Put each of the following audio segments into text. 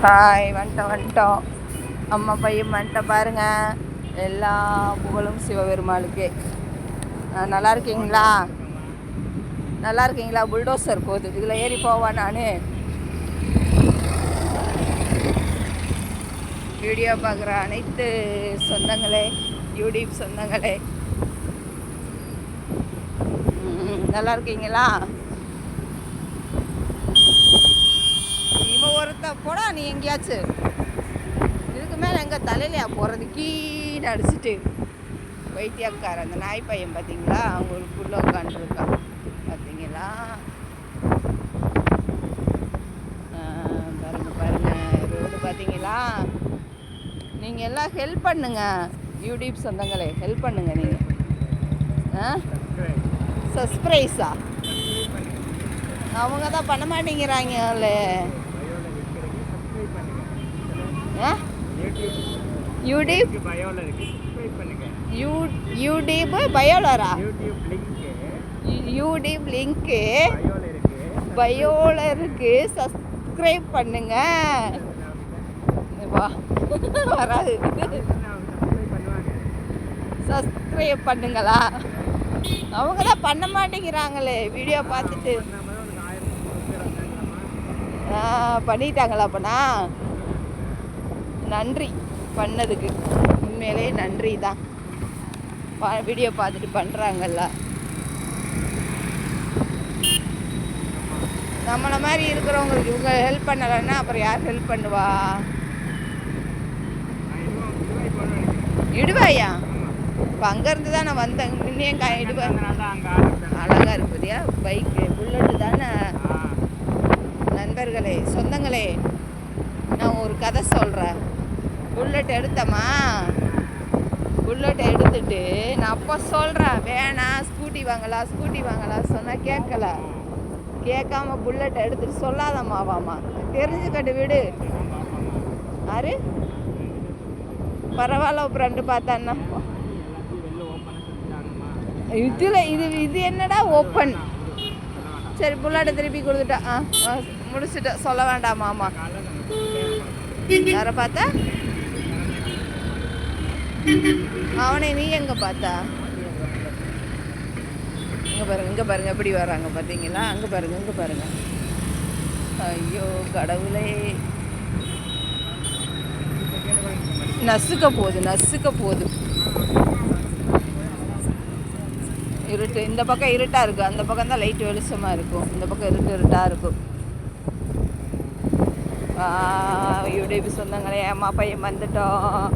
Hi, வந்துட்டோம். அம்மா பையன் வந்துட்டோம் பாருங்க. எல்லா புகழும் சிவபெருமாளுக்கே. நல்லா இருக்கீங்களா? புல்டோசர் போகுது, இதில் ஏறி போவான். நான் வீடியோ பார்க்குற அனைத்து சொந்தங்களே, யூடியூப் சொந்தங்களே, நல்லா இருக்கீங்களா? இவன் ஒருத்த போடா, நீ எங்கேயாச்சும் இதுக்கு மேலே எங்கள் தலையிலையா போகிறது? கீழே அடிச்சுட்டு வைத்தியக்கார அந்த நாய் பையன் பார்த்தீங்களா? அவங்களுக்குள்ளே உட்காந்துருக்கான் பார்த்தீங்களா? பாருங்க ரோடு பார்த்தீங்களா? நீங்கள் எல்லாம் ஹெல்ப் பண்ணுங்க, யூடியூப் சொந்தங்களே, ஹெல்ப் பண்ணுங்க. நீங்கள் சப்ஸ்கிரைஸா? அவங்க தான் பண்ண மாட்டேங்கிறாங்களே. யூடியூப் பயோலரா? யூடியூப் லிங்க்கு பயோல இருக்கு, சப்ஸ்கிரைப் பண்ணுங்க. வராது, சப்ஸ்கிரைப் பண்ணுங்களா? அவங்க தான் பண்ண மாட்டேங்கிறாங்களே. வீடியோ பார்த்துட்டு பண்ணிட்டாங்களா? அப்பனா நன்றி பண்ணதுக்கு, உண்மையிலே நன்றி தான். வீடியோ பார்த்துட்டு பண்ணுறாங்கல்ல. நம்மளை மாதிரி இருக்கிறவங்களுக்கு இவங்க ஹெல்ப் பண்ணலைன்னா அப்புறம் யார் ஹெல்ப் பண்ணுவா? இடுவாயா? இப்போ அங்கேருந்து தான் நான் வந்தேன். இன்னும் இடுவேன் அழகாக இருக்குதியா? பைக்கு புல்லட்டு தானே. நண்பர்களே, சொந்தங்களே, நான் ஒரு கதை சொல்கிறேன். புல்லட் எடுத்தம்மா, புல்லட்டை எடுத்துட்டு நான் அப்போ சொல்கிறேன், வேணாம் ஸ்கூட்டி வாங்கலாம் சொன்னால் கேட்காம புல்லட்டை எடுத்துட்டு சொல்லாதம்மாவாம்மா, தெரிஞ்சுக்கட்டு விடு. யாரு பரவாயில்ல, ஃப்ரெண்டு பார்த்தான்னா இதில் இது என்னடா ஓப்பன்? சரி, புல்லட்டை திருப்பி கொடுத்துட்டா. முடிச்சுட்ட, சொல்ல வேண்டாமாம்மா. யாரை பார்த்தா? அவனை நீ எங்கே பார்த்தா? இங்கே பாருங்க எப்படி வராங்க பார்த்தீங்களா? அங்கே பாருங்க. ஐயோ கடவுளே, நசுக்க போகுது. இருட்டு. இந்த பக்கம் இருட்டாக இருக்குது, அந்த பக்கம் தான் லைட் வெளிச்சமாக இருக்கும். இந்த பக்கம் இருட்டாக இருக்கும். யூடியூப் சொந்தங்களே, அம்மா பையன் வந்துட்டோம்.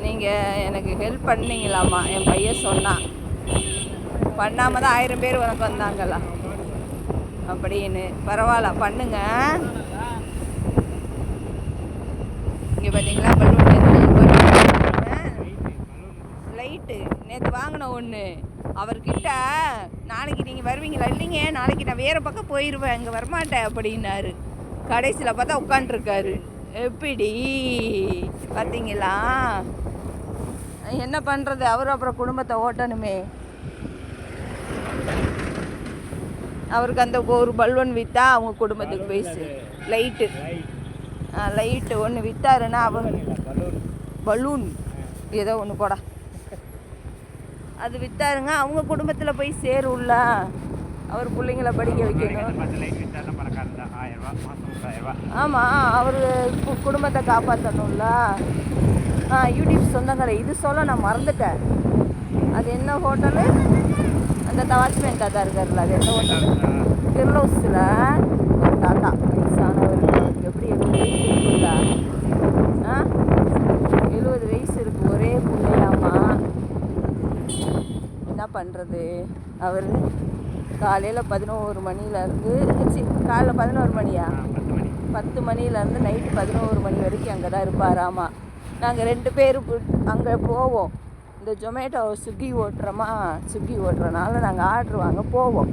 நீங்கள் எனக்கு ஹெல்ப் பண்ணீங்களாம்மா? என் பையன் சொன்னான், பண்ணாமல் தான் 1000 பேர் உனக்கு வந்தாங்களா அப்படின்னு. பரவாயில்ல, பண்ணுங்க. இங்கே பார்த்தீங்களா, லைட்டு நேற்று வாங்கின ஒன்று. அவர்கிட்ட நாளைக்கு நீங்கள் வருவீங்களா? இல்லைங்க, நாளைக்கு நான் வேறு பக்கம் போயிடுவேன், இங்கே வரமாட்டேன் அப்படின்னாரு. கடைசியில் பார்த்தா உட்காண்ட்ருக்காரு. எப்படி பார்த்தீங்களா? என்ன பண்ணுறது, அவரும் அப்புறம் குடும்பத்தை ஓட்டணுமே. அவருக்கு அந்த ஒரு பல்வன் விற்றா அவங்க குடும்பத்துக்கு போயிடுச்சு. லைட்டு ஒன்று விற்றாருன்னா அவங்க பலூன் ஏதோ ஒன்று போடா, அது விற்றாருங்க, அவங்க குடும்பத்தில் போய் சேரும்ல. அவர் பிள்ளைங்களை படிக்க வைக்கணும். ஆமாம், அவர் குடும்பத்தை காப்பாற்றணும்ல. யூடியூப் சொந்தங்களை, இது சொல்ல நான் மறந்துட்டேன். அது என்ன ஹோட்டலு? அந்த வாட்ச்மேன் தாத்தா இருக்கார்ல, அது என்ன ஹோட்டலு? திருலோஸில் ஒரு தாத்தா வயசானவருக்கு. அவருக்கு எப்படி 70 வயசு இருக்குல்ல? 70 வயசு இருக்கு, ஒரே பிள்ளையாமா. என்ன பண்ணுறது? அவர் காலையில் 11 மணிலேருந்து காலைல 11 மணியா 10 மணிலேருந்து நைட்டு 11 மணி வரைக்கும் அங்கே தான் இருப்பாராமா. நாங்கள் 2 பேர் அங்கே போவோம். இந்த ஜொமேட்டோ ஸ்விக்கி ஓட்டுறனால நாங்கள் ஆர்ட்ரு வாங்க போவோம்.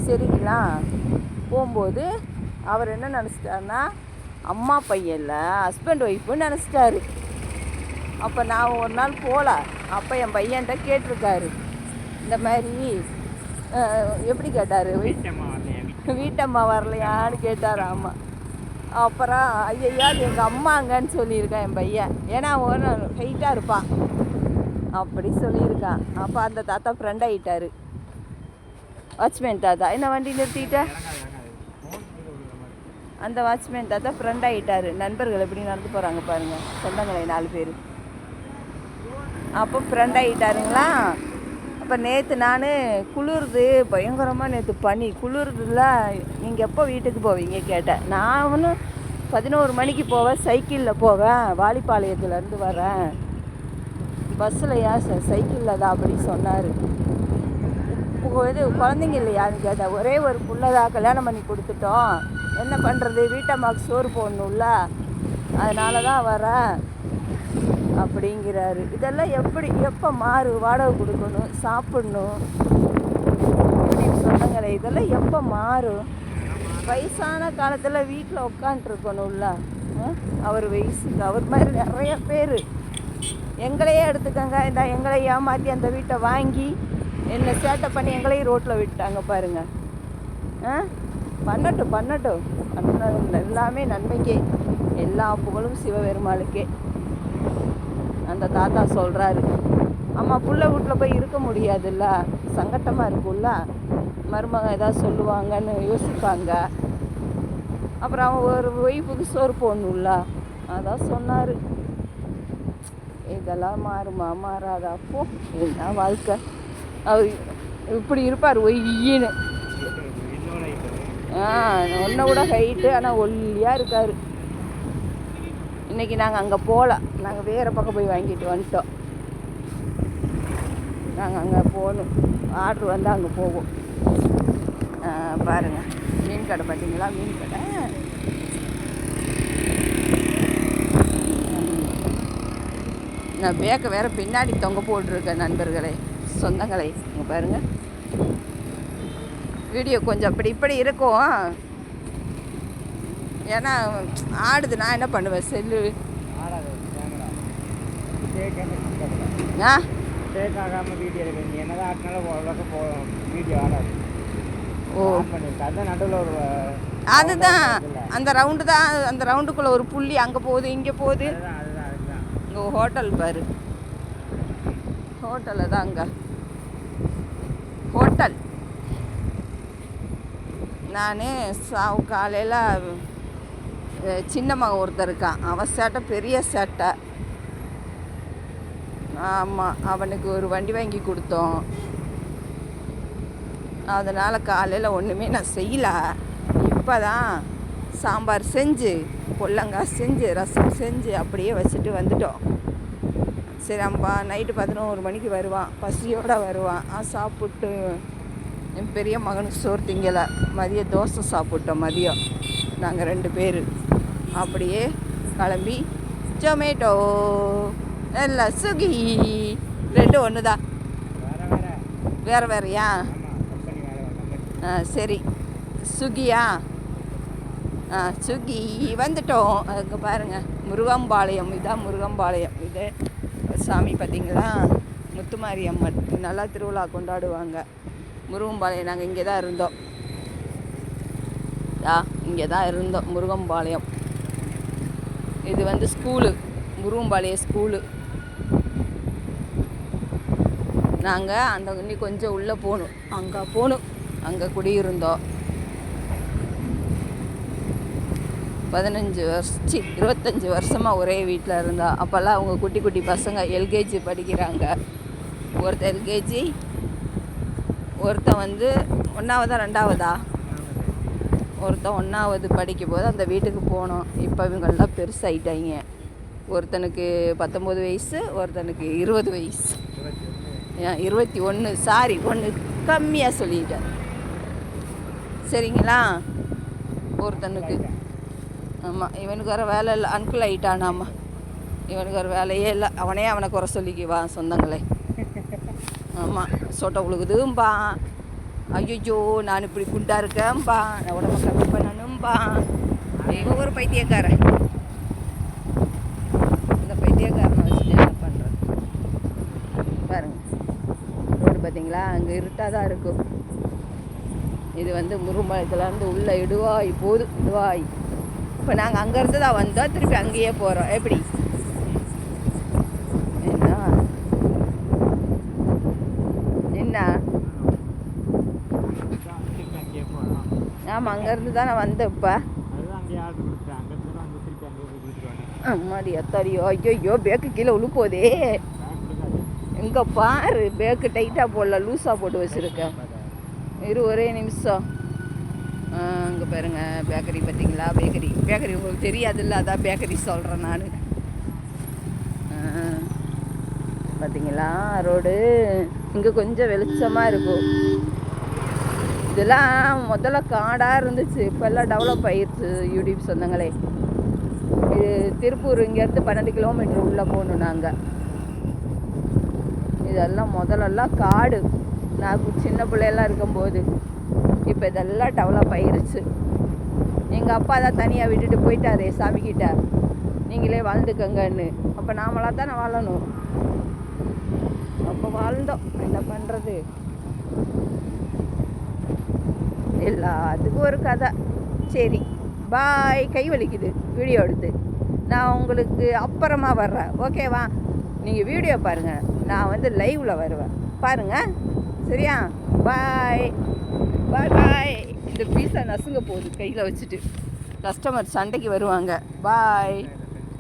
சரிங்களா? போகும்போது அவர் என்ன நினச்சிட்டாருன்னா, அம்மா பையனில் ஹஸ்பண்ட் ஒய்ஃபுன்னு நினச்சிட்டாரு. அப்போ நான் ஒரு நாள் போகல. அப்போ என் பையன்கிட்ட கேட்டிருக்காரு, இந்த மாதிரி எப்படி கேட்டார்? வீட்டம்மா வரலையான்னு கேட்டார். ஆமாம். அப்புறம் ஐயா அது எங்கள் அம்மாங்கன்னு சொல்லியிருக்கான் என் பையன். ஏன்னா அவன் ஹைட்டாக இருப்பான் அப்படி சொல்லியிருக்கான். அப்போ அந்த தாத்தா ஃப்ரெண்ட் ஆகிட்டார். வாட்ச்மேன் தாத்தா என்ன வண்டி நிறுத்திட்ட? அந்த வாட்ச்மேன் தாத்தா ஃப்ரெண்ட் ஆகிட்டார். நண்பர்கள் எப்படி நடந்து போகிறாங்க பாருங்கள், சொந்தங்களை 4 பேர். அப்போ ஃப்ரெண்ட் ஆகிட்டாருங்களா. அப்போ நேற்று நான் குளிருது பயங்கரமாக, நேற்று பனி குளிருதுல, நீங்கள் எப்போ வீட்டுக்கு போவீங்க கேட்டேன். நான் ஒன்றும் 11 மணிக்கு போவேன், சைக்கிளில் போவேன், வாலிப்பாளையத்துலேருந்து வரேன், பஸ்ஸில் ஏன் சைக்கிளில் தான் அப்படி சொன்னார். இது குழந்தைங்க இல்லையான்னு கேட்டேன். ஒரே ஒரு புள்ளதான், கல்யாணம் பண்ணி கொடுத்துட்டோம், என்ன பண்ணுறது, வீட்டம்மாவுக்கு சோறு போடணும்ல, அதனால தான் வரேன் அப்படிங்கிறாரு. இதெல்லாம் எப்போ வாடகை கொடுக்கணும், சாப்பிடணும் அப்படின்னு சொன்னாங்களே, இதெல்லாம் எப்போ மாறும்? வயசான காலத்தில் வீட்டில் உட்காண்ட்ருக்கணும்ல. அவர் வயசுக்கு அவர் மாதிரி நிறைய பேர். எங்களையே எடுத்துக்கங்க, இந்த எங்களை ஏமாற்றி அந்த வீட்டை வாங்கி என்ன சேட்டை பண்ணி எங்களையும் ரோட்டில் விட்டாங்க பாருங்கள். பண்ணட்டும் எல்லாமே நன்மைக்கே, எல்லா புகழும் சிவபெருமாளுக்கே. அந்த தாத்தா சொல்கிறாரு. அம்மா புள்ள வீட்டில் போய் இருக்க முடியாதுல்ல, சங்கட்டமாக இருக்கும்ல, மருமக ஏதாவது சொல்லுவாங்கன்னு யோசிப்பாங்க. அப்புறம் அவன் ஒரு ஒய்ஃபுக்கு சோறு போடணும்ல, அதான் சொன்னார். இதெல்லாம் மாறுமா மாறாதா? அப்போ இதுதான் வாழ்க்கை. அவர் இப்படி இருப்பார் ஒய்யின்னு. ஒன்றை விட ஹைட்டு, ஆனால் ஒல்லியாக இருக்கார். இன்றைக்கி நாங்கள் அங்கே போகல, நாங்கள் வேறு பக்கம் போய் வாங்கிட்டு வந்துட்டோம். நாங்கள் அங்கே போகணும், ஆர்ட்ரு வந்தால் அங்கே போவோம். பாருங்கள், மீன் கடை பார்த்தீங்களா? மீன் கடை. நான் பேக்கை வேறு பின்னாடி தொங்க போட்டிருக்கேன் நண்பர்களே, சொந்தங்களே. இங்கே பாருங்கள், வீடியோ கொஞ்சம் இப்படி இருக்கும். ஏன்னா ஆடுது, நான் என்ன பண்ணுவேன், செல்லு அதுதான் அந்த ரவுண்டு தான். அந்த ரவுண்டுக்குள்ளே ஒரு புள்ளி அங்கே போகுது, இங்கே போகுது. இங்கே ஹோட்டல் பாரு, ஹோட்டலில் தான் அங்கே ஹோட்டல். நான் காலையில் சின்ன மகன் ஒருத்தர் இருக்கான், அவன் சேட்டை பெரிய சேட்டை. ஆமாம், அவனுக்கு ஒரு வண்டி வாங்கி கொடுத்தோம். அதனால் காலையில் ஒன்றுமே நான் செய்யலை. இப்போ தான் சாம்பார் செஞ்சு, பொல்லங்காய் செஞ்சு, ரசம் செஞ்சு அப்படியே வச்சுட்டு வந்துட்டோம். சரி, அம்பா நைட்டு 11 மணிக்கு வருவான், பசியோடு வருவான். சாப்பிட்டு என் பெரிய மகனுக்கு சோறு திங்கலை, மதியம் தோசை சாப்பிட்டோம். மதியம் நாங்கள் 2 பேர் அப்படியே கிளம்பி ஜொமேட்டோ இல்லை ஸ்விக்கி 2 ஒன்று தான். வேறையா? சரி, ஸ்விக்கியா? ஸ்விக்கி வந்துட்டோம். அதுக்கு பாருங்கள், முருகம்பாளையம். இதுதான் முருகம்பாளையம். இது சாமி பார்த்தீங்களா, முத்துமாரி அம்மன். நல்லா திருவிழா கொண்டாடுவாங்க. முருகம்பாளையம். நாங்கள் இங்கே தான் இருந்தோம். இங்கே தான் இருந்தோம், முருகம்பாளையம். இது ஸ்கூலு, முருகம்பாளையம் ஸ்கூலு. நாங்கள் அந்த இன்னும் கொஞ்சம் உள்ளே போகணும், அங்கே குடியிருந்தோம். 25 வருஷமாக ஒரே வீட்டில் இருந்தோம். அப்போல்லாம் அவங்க குட்டி பசங்க எல்கேஜி படிக்கிறாங்க. ஒருத்தன் எல்கேஜி, ஒருத்தன் 1ஆவதா 2ஆவதா, ஒருத்தன் 1ஆவது படிக்கும் போது அந்த வீட்டுக்கு போனோம். இப்போ இவங்கெல்லாம் பெருசாகிட்டாங்க. ஒருத்தனுக்கு 19 வயசு, ஒருத்தனுக்கு 20 வயசு. 21, சாரி, 1 கம்மியாக சொல்லிட்டேன். சரிங்களா? ஒருத்தனுக்கு ஆமாம், இவனுக்கு வர வேலை இல்லை, அன்குள் ஆகிட்டானாம்மா. இவனுக்கு வர வேலையே இல்லை, அவனை குறை சொல்லிக்குவான் சொந்தங்களே. ஆமாம், சொட்டை உழுகுதும்பா, ஐயோ நான் இப்படி குண்டா இருக்கேன்பா, நான் உடம்பு கம்மி பண்ணணும்பா. இவன் ஒரு பைத்தியக்காரன். இந்த பைத்தியக்காரனை வச்சுட்டு என்ன பண்ணுறேன் பாருங்க. ரோடு பார்த்தீங்களா, அங்கே இருட்டாக தான் இருக்கும். இது வந்து முருமலத்துலேருந்து உள்ள இடுவாய் போகுது. இடுவாய் இப்போ நாங்கள் அங்கேருந்து தான் வந்தோம், திருப்பி அங்கேயே போகிறோம். எப்படி என்ன என்ன? ஆமாம், அங்கேருந்து தான் நான் வந்தேன். இப்போ அம்மாடி அத்தாடியோ, ஐயோ பேக்கு கீழே உழுப்போதே. எங்கே பாரு, பேக்கு டைட்டாக போடல, லூஸாக போட்டு வச்சுருக்கேன். ஒரே நிமிஷம். அங்கே பாருங்க பேக்கரி, பார்த்தீங்களா? பேக்கரி உங்களுக்கு தெரியாதுல்ல, அதான் பேக்கரி சொல்கிறேன் நான். பார்த்தீங்களா ரோடு? இங்கே கொஞ்சம் வெளிச்சமாக இருக்கும். இதெல்லாம் முதல்ல காடாக இருந்துச்சு, இப்போல்லாம் டெவலப் ஆயிடுச்சு. யூடியூப் சொந்தங்களே, இது திருப்பூர் இங்கேருந்து 12 கிலோமீட்டர் உள்ளே போகணும் நாங்கள். இதெல்லாம் முதலெல்லாம் காடு, நான் சின்ன பிள்ளையெல்லாம் இருக்கும்போது. இப்போ இதெல்லாம் டெவலப் ஆயிடுச்சு. எங்கள் அப்பா தான் தனியாக விட்டுட்டு போயிட்டாரே சாமிக்கிட்ட, நீங்களே வாழ்ந்துக்கங்கன்னு. அப்போ நாமளாக தானே வாழணும். அப்போ வாழ்ந்தோம், என்ன பண்ணுறது? எல்லாத்துக்கும் ஒரு கதை. சரி, பாய். கை வலிக்குது வீடியோ எடுத்து. நான் உங்களுக்கு அப்புறமா வர்றேன், ஓகேவா? நீங்கள் வீடியோ பாருங்கள், நான் வந்து லைவில் வருவேன், பாருங்கள். சரியா? பாய் பாய் பாய். இந்த பீஸா நசுங்க போகுது கையில் வச்சுட்டு. கஸ்டமர் சண்டைக்கு வருவாங்க. பாய்.